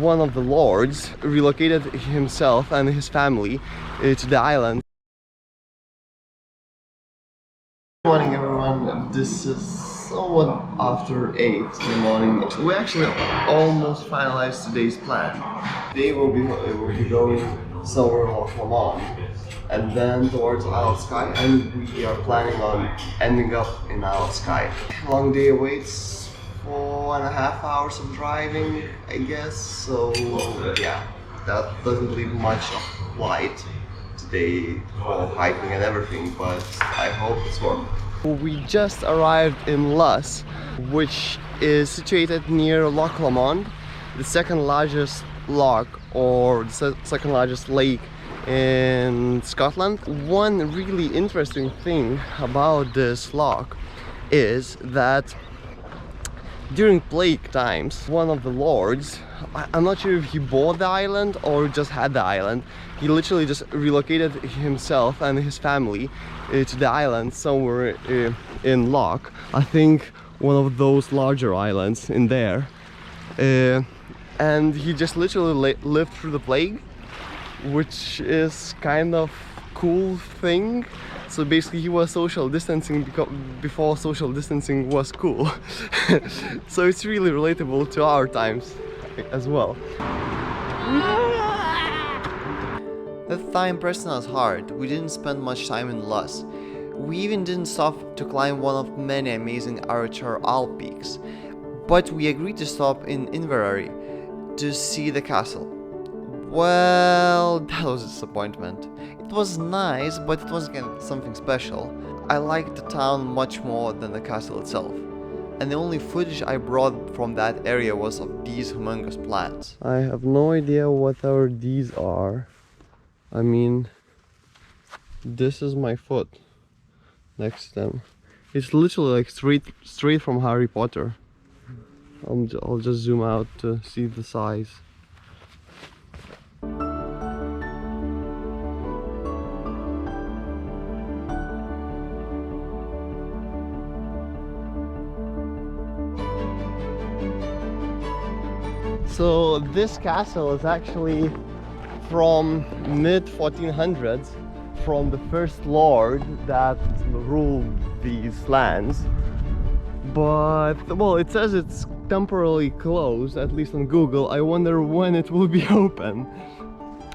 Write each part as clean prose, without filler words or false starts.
One of the lords relocated himself and his family to the island. Good morning everyone, this is somewhat after 8 in the morning. We actually almost finalized today's plan. Today we'll be going somewhere off Lamont and then towards Isle of Skye, and we are planning on ending up in Isle of Skye. Long day awaits. 4.5 hours of driving, I guess, so yeah, that doesn't leave much of flight today for hiking and everything, but I hope it's worth it. We just arrived in Luss, which is situated near Loch Lomond, the second largest loch or the second largest lake in Scotland. One really interesting thing about this loch is that during plague times, one of the lords, I'm not sure if he bought the island or just had the island, he literally just relocated himself and his family to the island somewhere in Loch. I think one of those larger islands in there. And he just literally lived through the plague, which is kind of cool thing. So basically he was social distancing before social distancing was cool. So it's really relatable to our times as well. That time pressed on us hard. We didn't spend much time in Luss. We even didn't stop to climb one of many amazing Archer Alp peaks. But we agreed to stop in Inverary to see the castle. Well, that was a disappointment. It was nice, but it wasn't something special. I liked the town much more than the castle itself. And the only footage I brought from that area was of these humongous plants. I have no idea whatever these are. I mean, this is my foot next to them. It's literally like straight from Harry Potter. I'll just zoom out to see the size. So this castle is actually from mid-1400s, from the first lord that ruled these lands. But, well, it says it's temporarily closed, at least on Google. I wonder when it will be open.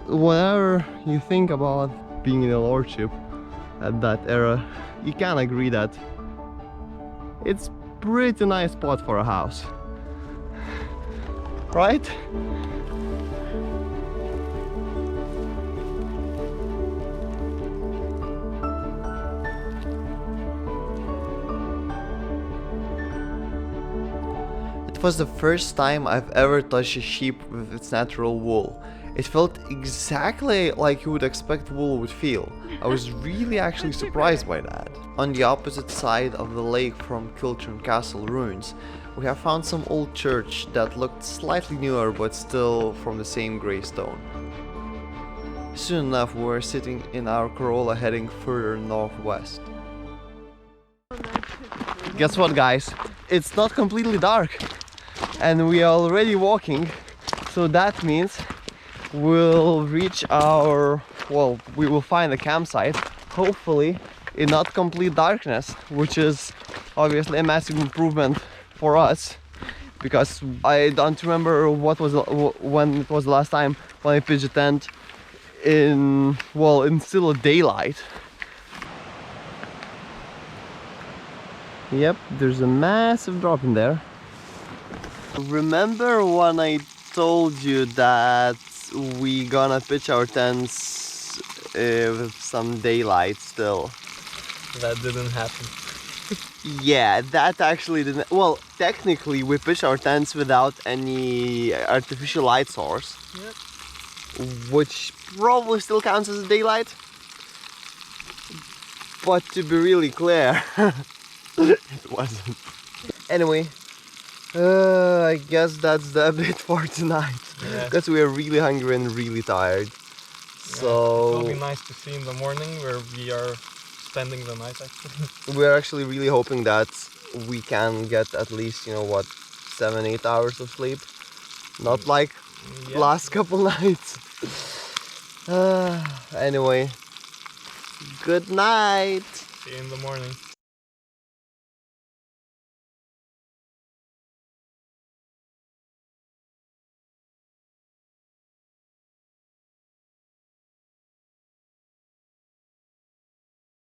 Whatever you think about being in a lordship at that era, you can agree that it's pretty nice spot for a house. Right? It was the first time I've ever touched a sheep with its natural wool. It felt exactly like you would expect wool would feel. I was really actually surprised by that. On the opposite side of the lake from Kilchurn Castle ruins, we have found some old church that looked slightly newer but still from the same grey stone. Soon enough we were sitting in our Corolla heading further northwest. Guess what, guys? It's not completely dark and we are already walking, so that means we'll reach our, well, we will find a campsite, hopefully in not complete darkness, which is obviously a massive improvement for us, because I don't remember when it was the last time when I pitched a tent in, well, in still daylight. Yep, there's a massive drop in there. Remember when I told you that we gonna pitch our tents with some daylight still? That didn't happen. Yeah, that actually didn't. Well, technically we pitched our tents without any artificial light source. Yep. Which probably still counts as daylight. But to be really clear, it wasn't. Anyway, I guess that's the bit for tonight. Yeah. Because we are really hungry and really tired. Yeah, so it will be nice to see in the morning where we are spending the night actually. We are actually really hoping that we can get at least, you know what, 7-8 hours of sleep. Not like Yeah. last couple nights. Anyway, good night. See you in the morning.